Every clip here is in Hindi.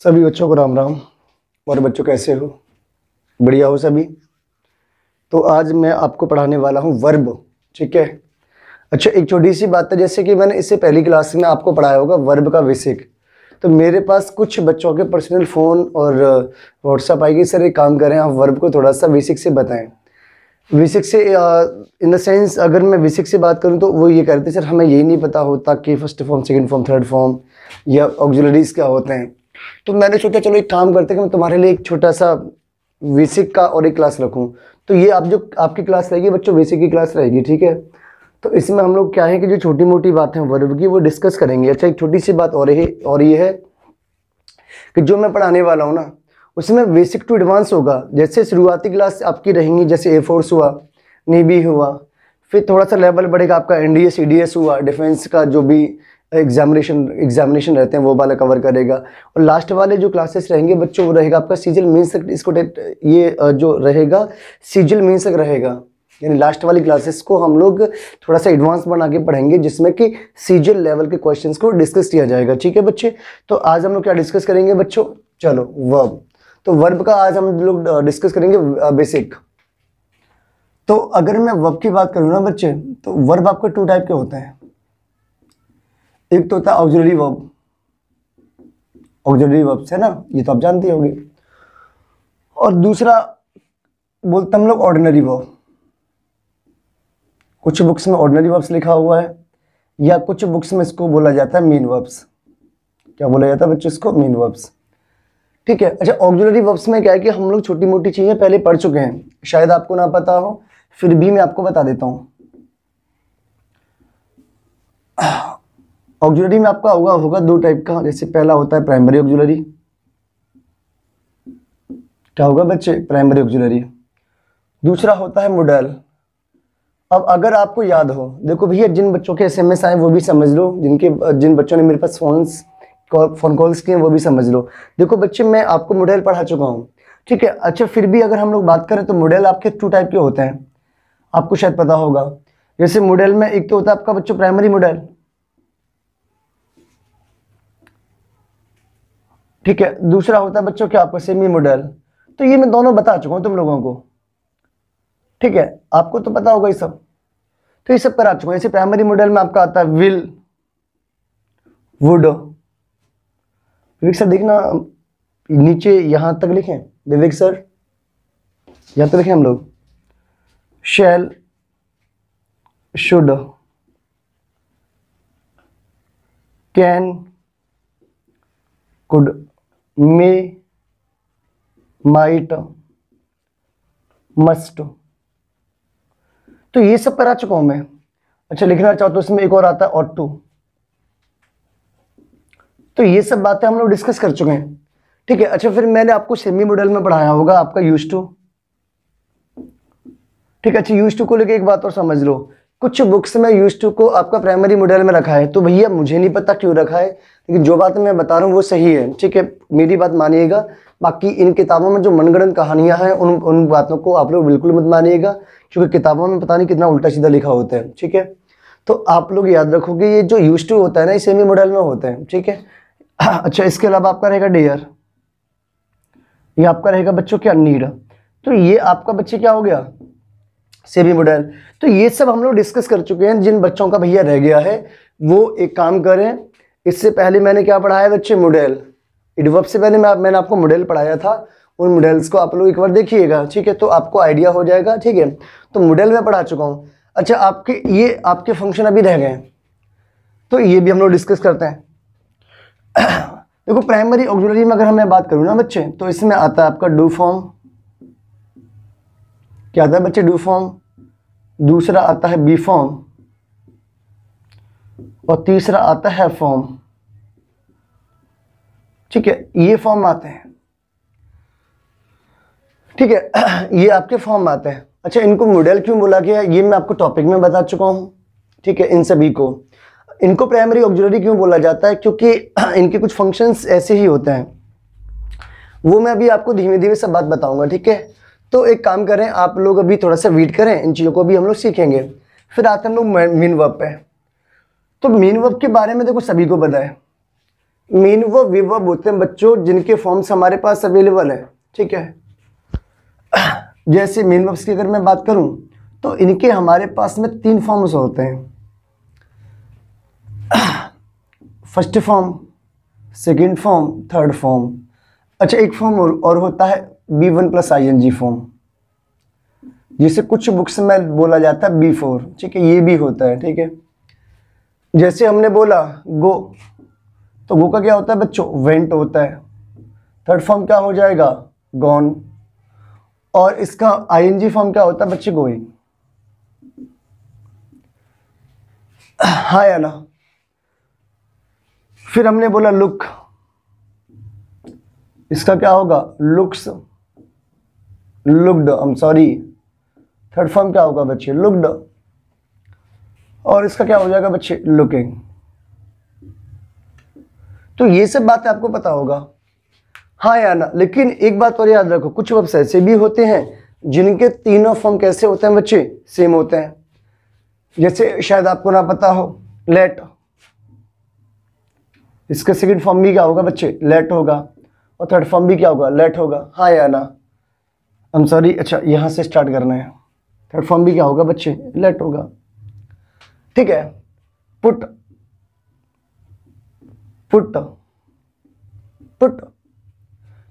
सभी बच्चों को राम राम। और बच्चों कैसे हो? बढ़िया हो सभी? तो आज मैं आपको पढ़ाने वाला हूँ वर्ब। ठीक है। अच्छा, एक छोटी सी बात है, जैसे कि मैंने इससे पहली क्लास में आपको पढ़ाया होगा वर्ब का बेसिक। तो मेरे पास कुछ बच्चों के पर्सनल फ़ोन और व्हाट्सअप आएगी, सर एक काम करें आप वर्ब को थोड़ा सा बेसिक से बताएं। बेसिक से इन द सेंस, अगर मैं बेसिक से बात करूं तो वो ये कहते हैं सर हमें यही नहीं पता होता कि first form, second form, third form या ऑक्सिलरीज क्या होते हैं। तो मैंने सोचा चलो एक काम करते हैं कि मैं तुम्हारे लिए एक छोटा सा बेसिक का और एक क्लास रखूं। तो ये आप जो आपकी क्लास रहेगी बच्चों, बेसिक की क्लास रहेगी। ठीक है। तो इसमें हम लोग क्या है कि जो छोटी मोटी बातें हैं वर्ब की वो डिस्कस करेंगे। अच्छा, एक छोटी सी बात और ये है कि जो मैं पढ़ाने वाला हूँ ना उसमें बेसिक टू एडवांस होगा। जैसे शुरुआती क्लास आपकी रहेंगी, जैसे एयरफोर्स हुआ, नेवी हुआ, फिर थोड़ा सा लेवल बढ़ेगा आपका एनडीए सीडीएस हुआ, डिफेंस का जो भी एग्जामिनेशन रहते हैं वो वाला कवर करेगा। और लास्ट वाले जो क्लासेस रहेंगे बच्चों वो रहेगा आपका सीजल मेंस तक। इसको ये जो रहेगा सीजल मेंस तक रहेगा, यानी लास्ट वाली क्लासेस को हम लोग थोड़ा सा एडवांस बना के पढ़ेंगे जिसमें कि सीजल लेवल के क्वेश्चंस को डिस्कस किया जाएगा। ठीक है बच्चे। तो आज हम लोग क्या डिस्कस करेंगे बच्चों? चलो वर्ब। तो वर्ब का आज हम लोग डिस्कस करेंगे बेसिक। तो अगर मैं वर्ब की बात करूँ ना बच्चे, तो वर्ब आपके टू टाइप के होते हैं। एक तो होता है ऑक्सिलरी वर्ब। ऑक्सिलरी वर्ब्स है ना, ये तो आप जानते होंगे। और दूसरा बोलते हम लोग ऑर्डिनरी वर्ब। कुछ बुक्स में ऑर्डिनरी वर्ब्स लिखा हुआ है, या कुछ बुक्स में इसको बोला जाता है मेन वर्ब्स। क्या बोला जाता है बच्चों? इसको मेन वर्ब्स। ठीक है। अच्छा, ऑक्सिलरी वर्ब्स में क्या है कि हम लोग छोटी मोटी चीजें पहले पढ़ चुके हैं, शायद आपको ना पता हो, फिर भी मैं आपको बता देता हूं। ऑक्सिलरी में आपका होगा दो टाइप का। जैसे पहला होता है प्राइमरी ऑक्सिलरी। क्या होगा बच्चे? Primary auxiliary. दूसरा होता है मॉडल। अब अगर आपको याद हो, देखो भैया जिन बच्चों के एसएमएस आए वो भी समझ लो, जिन बच्चों ने मेरे पास फोन कॉल्स किए वो भी समझ लो। देखो बच्चे मैं आपको मॉडल पढ़ा चुका हूँ। ठीक है। अच्छा, फिर भी अगर हम लोग बात करें तो मॉडल आपके टू टाइप के होते हैं, आपको शायद पता होगा। जैसे मॉडल में एक तो होता है आपका बच्चों प्राइमरी मॉडल। ठीक है। दूसरा होता है बच्चों क्या आपका सेमी मॉडल। तो ये मैं दोनों बता चुका हूं तुम लोगों को। ठीक है। आपको तो पता होगा ये सब, तो ये सब करा चुका हूं। जैसे प्राइमरी मॉडल में आपका आता है विल, वुड। विवेक सर देखना नीचे यहां तक लिखें, विवेक सर यहां तक लिखें हम लोग। Shall, should, can, could, may, might, must. तो ये सब करा चुका हूं मैं। अच्छा, लिखना चाहो तो इसमें एक और आता है ऑट टू। तो ये सब बातें हम लोग डिस्कस कर चुके हैं। ठीक है। अच्छा, फिर मैंने आपको सेमी मॉडल में पढ़ाया होगा आपका यूज टू। ठीक है। अच्छा, यूज टू को लेके एक बात और समझ लो, कुछ बुक्स में यूज टू को आपका प्राइमरी मॉडल में रखा है। तो भैया मुझे नहीं पता क्यों रखा है, लेकिन जो बात मैं बता रहा हूँ वो सही है। ठीक है, मेरी बात मानिएगा। बाकी इन किताबों में जो मनगढ़ंत कहानियां हैं उन बातों को आप लोग बिल्कुल मत मानिएगा, क्योंकि किताबों में पता नहीं कितना उल्टा सीधा लिखा होता है। ठीक है। तो आप लोग याद रखोगे ये जो यूज टू होता है ना ये सेमी मॉडल में होते हैं। ठीक है। अच्छा, इसके अलावा आपका रहेगा डेयर, ये आपका रहेगा बच्चों क्या नीड। तो ये आपका बच्चे क्या हो गया? Semi model. तो ये सब हम लोग डिस्कस कर चुके हैं। जिन बच्चों का भैया रह गया है वो एक काम करें, इससे पहले मैंने क्या पढ़ाया बच्चे? मॉडल। एडवर्ब से पहले मैंने आपको मॉडल पढ़ाया था, उन मॉडल्स को आप लोग एक बार देखिएगा। ठीक है, तो आपको आइडिया हो जाएगा। ठीक है। तो मॉडल में पढ़ा चुका हूँ। अच्छा, आपके फंक्शन अभी रह गए, तो ये भी हम लोग डिस्कस करते हैं। देखो प्राइमरी ऑक्सिलरी में अगर मैं बात करूँ ना बच्चे, तो इसमें आता है आपका डू फॉर्म। क्या आता है बच्चे? Do form. दूसरा आता है बी फॉर्म, और तीसरा आता है फॉर्म। ठीक है, ये फॉर्म आते हैं। ठीक है, ये आपके फॉर्म आते हैं। अच्छा, इनको मॉडल क्यों बोला गया ये मैं आपको टॉपिक में बता चुका हूं। ठीक है, इन सभी को इनको प्राइमरी ऑक्सिलरी क्यों बोला जाता है, क्योंकि इनके कुछ फंक्शंस ऐसे ही होते हैं, वो मैं अभी आपको धीमे धीमे सब बात बताऊंगा। ठीक है। तो एक काम करें, आप लोग अभी थोड़ा सा वेट करें, इन चीज़ों को भी हम लोग सीखेंगे। फिर आते हैं हम लोग मेन वर्ब पे। तो मेन वर्ब के बारे में देखो सभी को पता है, मेन वर्ब वे वर्ब होते हैं बच्चों जिनके फॉर्म्स हमारे पास अवेलेबल है, ठीक है। जैसे मेन वर्ब्स की अगर मैं बात करूं तो इनके हमारे पास में 3 फॉर्म्स होते हैं, first form, second form, third form. अच्छा, एक फॉर्म और होता है B1 + ING फॉर्म, जिसे कुछ बुक्स में बोला जाता है B4, ठीक है, ये भी होता है, ठीक है। जैसे हमने बोला गो, तो गो का क्या होता है बच्चों, वेंट होता है। थर्ड फॉर्म क्या हो जाएगा, गॉन। और इसका ING फॉर्म क्या होता है बच्चे, गोइंग। हाँ या ना। फिर हमने बोला लुक, इसका क्या होगा, looks, looked, I am sorry. Third form क्या होगा बच्चे, लुक्ड। और इसका क्या हो जाएगा बच्चे, लुकिंग। तो ये सब बातें आपको पता होगा, हाँ या ना। लेकिन एक बात और याद रखो, कुछ वर्ब्स ऐसे भी होते हैं जिनके तीनों फॉर्म कैसे होते हैं बच्चे, सेम होते हैं। जैसे शायद आपको ना पता हो, लेट, इसका सेकंड फॉर्म भी क्या होगा बच्चे, लेट होगा। और थर्ड फॉर्म भी क्या होगा, लेट होगा, हाँ या ना। आई एम सॉरी, अच्छा यहां से स्टार्ट करना है। थर्ड फॉर्म भी क्या होगा बच्चे, लेट होगा, ठीक है। Put, put, put.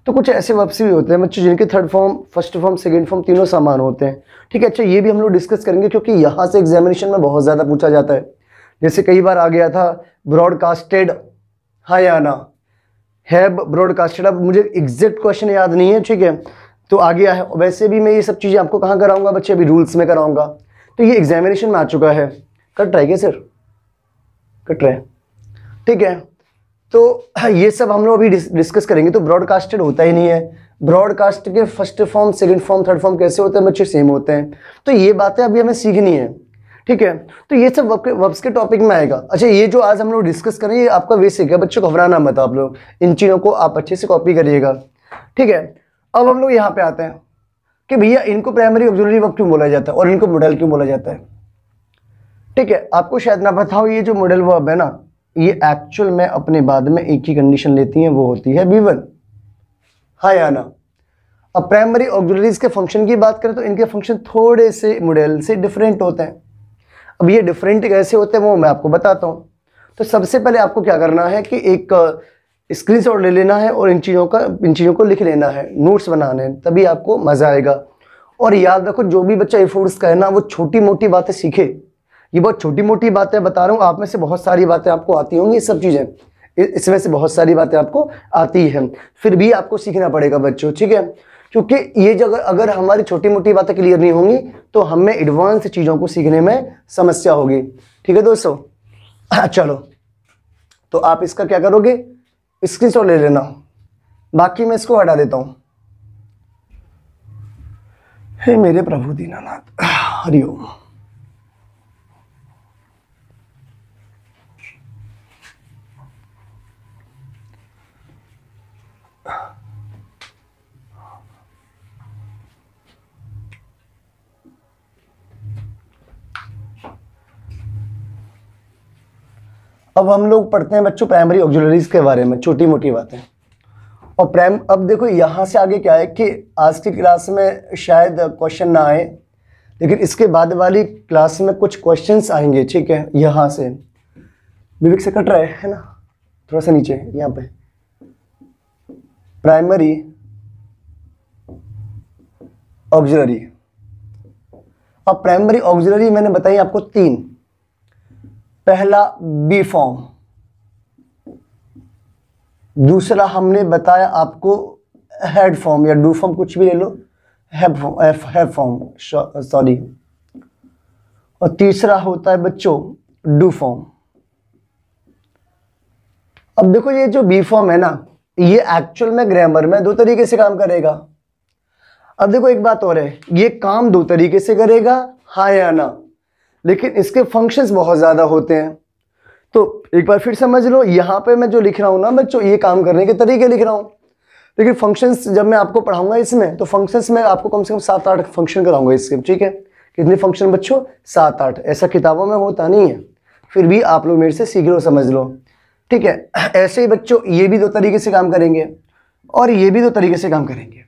तो कुछ ऐसे वर्ब्स भी होते हैं बच्चों जिनके third form, first form, second form तीनों समान होते हैं, ठीक है। अच्छा, ये भी हम लोग डिस्कस करेंगे क्योंकि यहाँ से एग्जामिनेशन में बहुत ज़्यादा पूछा जाता है। जैसे कई बार आ गया था ब्रॉडकास्टेड, हाँ या ना, हैव ब्रॉडकास्टेड। अब मुझे एग्जैक्ट क्वेश्चन याद नहीं है, ठीक है, तो आ गया है। वैसे भी मैं ये सब चीज़ें आपको कहाँ कराऊंगा बच्चे, अभी रूल्स में कराऊंगा। तो ये एग्जामिनेशन में आ चुका है। कट रहा है क्या सर, कट रहा है, ठीक है। तो ये सब हम लोग अभी डिस्कस करेंगे। तो ब्रॉडकास्टेड होता ही नहीं है। ब्रॉडकास्ट के first form, second form, third form कैसे होते हैं बच्चे, सेम होते हैं। तो ये बातें अभी हमें सीखनी है, ठीक है। तो ये सब वर्ब्स के टॉपिक में आएगा। अच्छा, ये जो आज हम लोग डिस्कस करेंगे ये आपका बेसिक है बच्चों, घबराना मत आप लोग, इन चीज़ों को आप अच्छे से कॉपी करिएगा, ठीक है। अब हम लोग यहाँ पे आते हैं कि भैया इनको प्राइमरी ऑक्सिलरी वर्ब क्यों बोला जाता है और इनको मॉडल क्यों बोला जाता है, ठीक है। आपको शायद ना पता हो, ये जो मॉडल वर्ब है ना, ये एक्चुअल में अपने बाद में एक ही कंडीशन लेती हैं, वो होती है B1, हाँ या ना। अब प्राइमरी ऑक्सिलरीज के फंक्शन की बात करें तो इनके फंक्शन थोड़े से मॉडल से डिफरेंट होते हैं। अब ये डिफरेंट कैसे होते हैं वो मैं आपको बताता हूँ। तो सबसे पहले आपको क्या करना है कि एक स्क्रीनशॉट ले लेना है और इन चीज़ों को लिख लेना है, नोट्स बनाने हैं, तभी आपको मज़ा आएगा। और याद रखो, जो भी बच्चा ए4 का है ना, वो छोटी मोटी बातें सीखे। ये बहुत छोटी मोटी बातें बता रहा हूँ, आप में से बहुत सारी बातें आपको आती होंगी, ये सब चीज़ें, इसमें से बहुत सारी बातें आपको आती हैं, फिर भी आपको सीखना पड़ेगा बच्चों, ठीक है। क्योंकि ये जगह अगर हमारी छोटी मोटी बातें क्लियर नहीं होंगी तो हमें एडवांस चीज़ों को सीखने में समस्या होगी, ठीक है दोस्तों। चलो, तो आप इसका क्या करोगे, स्क्रीनशॉट ले लेना, बाकी मैं इसको हटा देता हूँ। हे मेरे प्रभु दीनानाथ, हरिओम। अब हम लोग पढ़ते हैं बच्चों प्राइमरी ऑक्सिलरीज के बारे में, छोटी मोटी बातें। और अब देखो यहाँ से आगे क्या है कि आज की क्लास में शायद क्वेश्चन ना आए, लेकिन इसके बाद वाली क्लास में कुछ क्वेश्चंस आएंगे, ठीक है। यहाँ से विवेक से कट रहा है ना, थोड़ा सा नीचे यहाँ पे, प्राइमरी ऑक्सिलरी। अब प्राइमरी ऑक्सिलरी मैंने बताई आपको 3। पहला बी फॉर्म, दूसरा हमने बताया आपको हेड फॉर्म या डू फॉर्म, कुछ भी ले लो, हैव फॉर्म सॉरी, और तीसरा होता है बच्चों डू फॉर्म। अब देखो ये जो बी फॉर्म है ना, ये एक्चुअल में ग्रामर में 2 तरीके से काम करेगा। अब देखो एक बात और है, ये काम 2 तरीके से करेगा, हाँ या ना, लेकिन इसके फंक्शंस बहुत ज़्यादा होते हैं। तो एक बार फिर समझ लो, यहाँ पे मैं जो लिख रहा हूँ ना बच्चों, ये काम करने के तरीके लिख रहा हूँ, लेकिन फंक्शंस जब मैं आपको पढ़ाऊंगा इसमें, तो फंक्शंस में आपको कम से कम 7-8 फंक्शन कराऊंगा इसके, ठीक है। कितने फंक्शन बच्चों, 7-8। ऐसा किताबों में होता नहीं है, फिर भी आप लोग मेरे से सीख लो, समझ लो। ठीक है। ऐसे ही बच्चों ये भी दो तरीके से काम करेंगे और ये भी दो तरीके से काम करेंगे।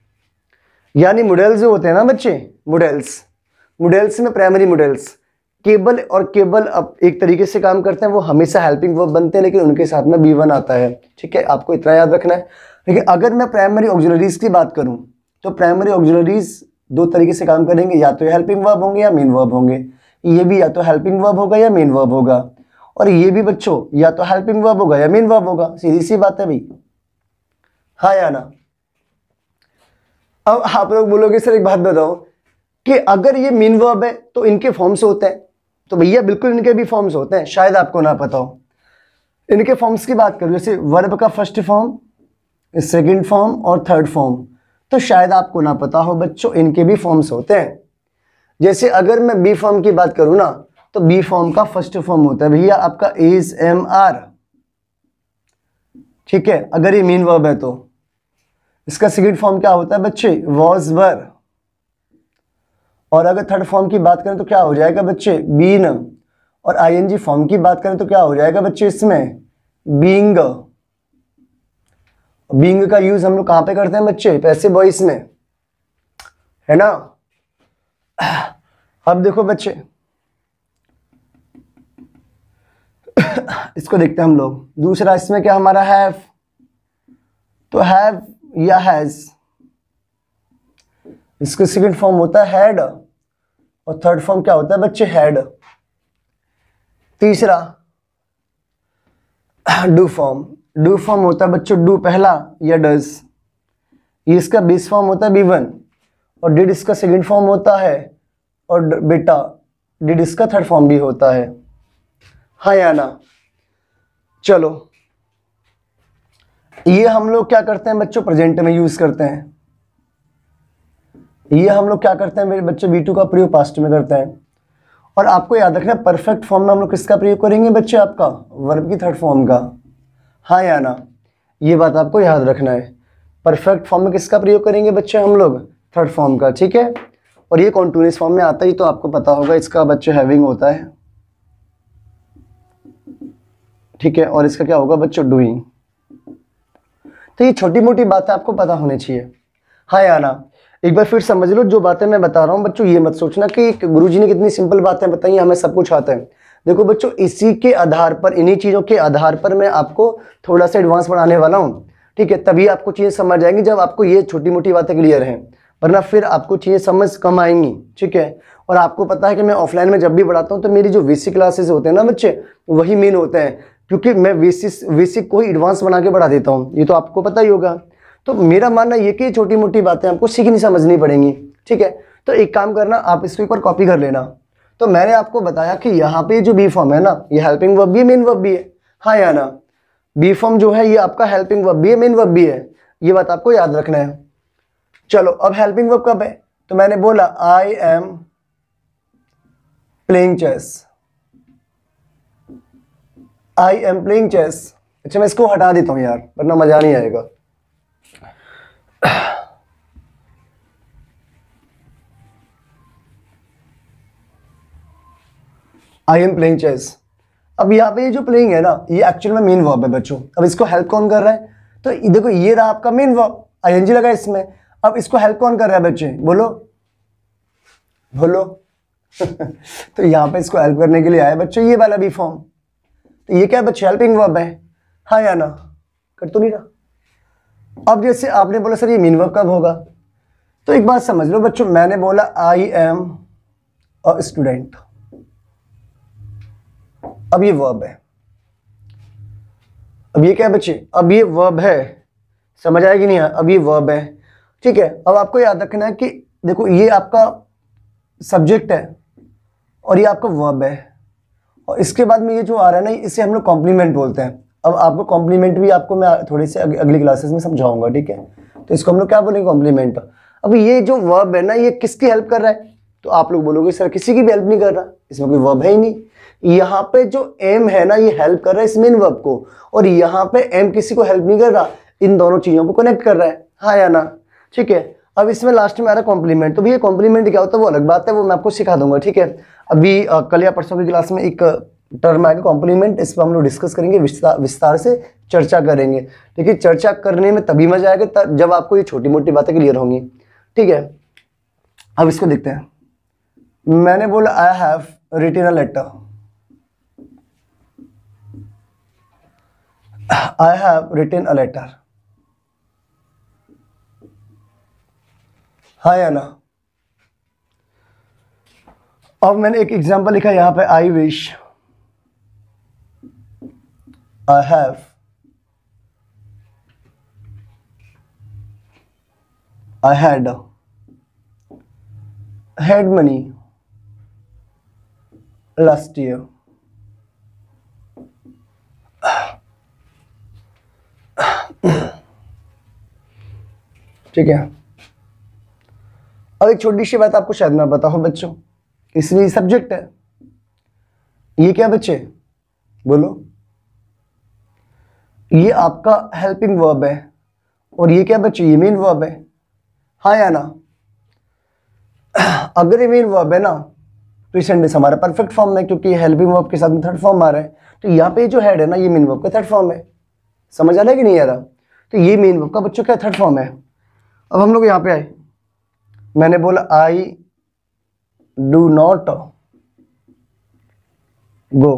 यानी मॉडल्स जो होते हैं ना बच्चे, मॉडल्स में प्राइमरी मॉडल्स केबल और केबल अब एक तरीके से काम करते हैं, वो हमेशा हेल्पिंग वर्ब बनते हैं, लेकिन उनके साथ में B1 आता है। ठीक है, आपको इतना याद रखना है। लेकिन अगर मैं प्राइमरी ऑक्सिलरीज की बात करूं तो प्राइमरी ऑक्सिलरीज दो तरीके से काम करेंगे, या तो हेल्पिंग वर्ब होंगे या मेन वर्ब होंगे। ये भी या तो हेल्पिंग वर्ब होगा या मेन वर्ब होगा, और ये भी बच्चों या तो हेल्पिंग वर्ब होगा या मेन वर्ब होगा। सीधी सी बात है भाई, हाँ या ना। अब आप लोग बोलोगे सर एक बात बताओ कि अगर ये मेन वर्ब है तो इनके फॉर्म्स होते हैं, तो भैया बिल्कुल इनके भी फॉर्म्स होते हैं, शायद आपको ना पता हो। इनके फॉर्म्स की बात करूं, जैसे वर्ब का फर्स्ट फॉर्म, सेकंड फॉर्म और थर्ड फॉर्म, तो शायद आपको ना पता हो बच्चों इनके भी फॉर्म्स होते हैं। जैसे अगर मैं बी फॉर्म की बात करूं ना, तो बी फॉर्म का फर्स्ट फॉर्म होता है भैया आपका इज एम आर। ठीक है, अगर ये मेन वर्ब है तो इसका सेकंड फॉर्म क्या होता है बच्चे, वॉज वर। और अगर थर्ड फॉर्म की बात करें तो क्या हो जाएगा बच्चे, बीन। और आईएनजी फॉर्म की बात करें तो क्या हो जाएगा बच्चे इसमें, बीइंग। बीइंग का यूज हम लोग कहां पे करते हैं बच्चे, पैसिव वॉइस में, है ना। अब देखो बच्चे इसको देखते हैं हम लोग। दूसरा इसमें क्या हमारा हैव, तो हैव या हैज, इसका सेकंड फॉर्म होता है हैड और थर्ड फॉर्म क्या होता है बच्चे, हैड। तीसरा डू फॉर्म, डू फॉर्म होता है बच्चों डू पहला या डज, ये इसका बेस फॉर्म होता है B1, और डिड इसका सेकंड फॉर्म होता है, और बेटा डिड इसका थर्ड फॉर्म भी होता है, हाँ या ना। चलो ये हम लोग क्या करते हैं बच्चों, प्रेजेंट में यूज करते हैं। ये हम लोग क्या करते हैं मेरे बच्चे, V2 का प्रयोग पास्ट में करते हैं। और आपको याद रखना है परफेक्ट फॉर्म में हम लोग किसका प्रयोग करेंगे बच्चे, आपका वर्ब की थर्ड फॉर्म का, हाँ या ना। ये बात आपको याद रखना है, परफेक्ट फॉर्म में किसका प्रयोग करेंगे बच्चे हम लोग, थर्ड फॉर्म का। ठीक है, और ये कॉन्टिन्यूअस फॉर्म में आता ही तो आपको पता होगा, इसका बच्चे हैविंग होता है। ठीक है, और इसका क्या होगा बच्चों, डूइंग। तो ये छोटी मोटी बातें आपको पता होनी चाहिए, हाँ या ना। एक बार फिर समझ लो, जो बातें मैं बता रहा हूँ बच्चों ये मत सोचना कि गुरुजी ने कितनी सिंपल बातें बताई, हमें सब कुछ आता है। देखो बच्चों इसी के आधार पर, इन्हीं चीज़ों के आधार पर मैं आपको थोड़ा सा एडवांस पढ़ाने वाला हूँ। ठीक है, तभी आपको चीज़ें समझ आएंगी जब आपको ये छोटी मोटी बातें क्लियर हैं, वरना फिर आपको चीज़ें समझ कम आएंगी। ठीक है, और आपको पता है कि मैं ऑफलाइन में जब भी पढ़ाता हूँ तो मेरी जो बेसिक क्लासेस होते हैं ना बच्चे, वही मेन होते हैं, क्योंकि मैं बेसिक को ही एडवांस बना के पढ़ा देता हूँ, ये तो आपको पता ही होगा। तो मेरा मानना ये कि छोटी मोटी बातें आपको सीखनी समझनी पड़ेंगी। ठीक है, तो एक काम करना, आप इसके ऊपर कॉपी कर लेना। तो मैंने आपको बताया कि यहाँ पे जो बी फॉर्म है ना, ये हेल्पिंग वर्ब भी है, मेन वर्ब भी है, हाँ या ना। बी फॉर्म जो है ये आपका हेल्पिंग वर्ब भी है, मेन वर्ब भी है, ये बात आपको याद रखना है। चलो अब हेल्पिंग वर्ब कब है, तो मैंने बोला I am playing chess, I am playing chess. अच्छा मैं इसको हटा देता हूं यार, वरना मजा नहीं आएगा। I am playing chess. अब यहाँ पे ये जो प्लेइंग है ना, ये एक्चुअल में मेन वर्ब है बच्चों। अब इसको हेल्प कौन कर रहा है, तो देखो ये रहा आपका मेन वर्ब, आईएनजी लगा इसमें। अब इसको हेल्प कौन कर रहा है बच्चे, बोलो बोलो। तो यहाँ पे इसको हेल्प करने के लिए आया बच्चों ये वाला बी फॉर्म। तो ये क्या है बच्चे, हेल्पिंग वर्ब है, हाँ या ना। कर तो नहीं रहा। अब जैसे आपने बोला सर ये मेन वर्ब कब होगा, तो एक बात समझ लो बच्चों, मैंने बोला आई एम अ स्टूडेंट, अब ये वर्ब है। अब ये क्या है बच्चे, अब ये वर्ब है, समझ आएगी नहीं, अब ये वर्ब है। ठीक है, अब आपको याद रखना है कि देखो ये आपका सब्जेक्ट है और ये आपका वर्ब है, और इसके बाद में ये जो आ रहा है ना, इसे हम लोग कॉम्प्लीमेंट बोलते हैं। अब आपको कॉम्प्लीमेंट भी आपको मैं थोड़ी सी अगली क्लासेस में समझाऊंगा। ठीक है, तो इसको हम लोग क्या बोलेंगे, कॉम्प्लीमेंट। अब ये जो वर्ब है ना, ये किसकी हेल्प कर रहा है, तो आप लोग बोलोगे सर किसी की भी हेल्प नहीं कर रहा, इसमें कोई वर्ब है ही नहीं। यहाँ पे जो एम है ना, ये हेल्प कर रहा है इस मेन वर्ब को, और यहाँ पे एम किसी को हेल्प नहीं कर रहा, इन दोनों चीजों को कनेक्ट कर रहा है, हाँ या ना। ठीक है, अब इसमें लास्ट में आ रहा है कॉम्प्लीमेंट। तो भैया कॉम्प्लीमेंट क्या होता है वो अलग बात है, वो मैं आपको सिखा दूंगा। ठीक है, अभी कल या परसों की क्लास में एक टर्म आएगा कॉम्प्लीमेंट, इस पर हम लोग डिस्कस करेंगे, विस्तार से चर्चा करेंगे। ठीक है, चर्चा करने में तभी मजा आएगा जब आपको ये छोटी मोटी बातें क्लियर होंगी। ठीक है, अब इसको देखते हैं। मैंने बोला I have written a letter, I have written a letter, हाँ या ना। अब मैंने एक एग्जांपल लिखा यहां पे, I wish, I have, I had money last year, ठीक है। अब एक छोटी सी बात आपको शायद ना पता हो बच्चों, इसलिए सब्जेक्ट है। ये क्या बच्चे बोलो, ये आपका हेल्पिंग वर्ब है, और ये क्या बच्चे, ये मेन वर्ब है, हाँ या ना। अगर ये मेन वर्ब है ना तो इस सेंटेंस हमारा परफेक्ट फॉर्म में, क्योंकि हेल्पिंग वर्ब के साथ में थर्ड फॉर्म आ रहा है। तो यहाँ पे जो हेड है ना, ये मेन वर्ब का थर्ड फॉर्म है। समझ आ रहा है कि नहीं आ रहा? तो ये मेन वर्ब का बच्चों क्या थर्ड फॉर्म है। अब हम लोग यहाँ पे आए, मैंने बोला I do not go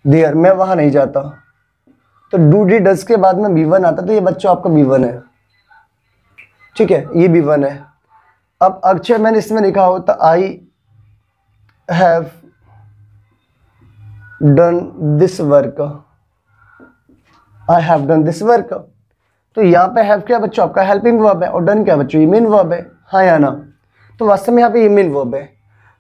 there, मैं वहां नहीं जाता। तो डू डी डज के बाद में B1 आता, तो ये बच्चों आपका B1 है। ठीक है, ये B1 है। अब अक्षय मैंने इसमें लिखा होता I have done this work, I have done this work. तो यहाँ पे हैव क्या बच्चों आपका हेल्पिंग वर्ब है, और डन क्या बच्चों ये मेन वर्ब है, हाँ या ना। तो वास्तव में यहाँ पे ये मेन वर्ब है।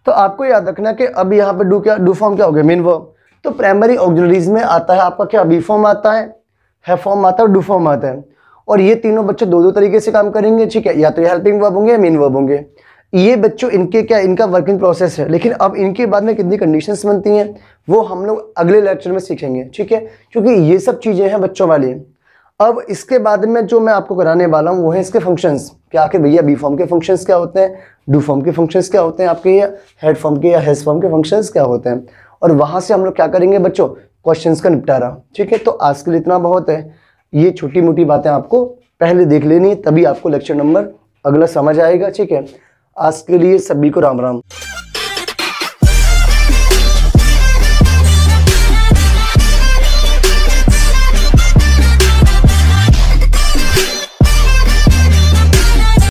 तो आपको याद रखना कि अब यहाँ पे डू फॉर्म क्या हो गया, मेन वर्ब। तो प्राइमरी ऑक्सिलरीज में आता है आपका क्या, बी फॉर्म आता है फॉर्म आता है और डू फॉर्म आता है। और ये तीनों बच्चे दो तरीके से काम करेंगे। ठीक है, या तो ये हेल्पिंग वर्ब होंगे या मेन वर्ब होंगे। ये बच्चों इनके क्या, इनका वर्किंग प्रोसेस है। लेकिन अब इनके बाद में कितनी कंडीशंस बनती हैं वो हम लोग अगले लेक्चर में सीखेंगे। ठीक है, क्योंकि ये सब चीज़ें हैं बच्चों वाली। अब इसके बाद में जो मैं आपको कराने वाला हूँ वो है इसके फंक्शंस, कि आखिर भैया बी फॉर्म के फंक्शंस क्या होते हैं, डू फॉर्म के फंक्शंस क्या होते हैं, आपके या हेड फॉर्म के या हैज फॉर्म के फंक्शंस क्या होते हैं। और वहाँ से हम लोग क्या करेंगे बच्चों, क्वेश्चंस का निपटारा। ठीक है, तो आज के लिए इतना बहुत है। ये छोटी मोटी बातें आपको पहले देख लेनी है, तभी आपको लेक्चर नंबर अगला समझ आएगा। ठीक है, आज के लिए सभी को राम राम।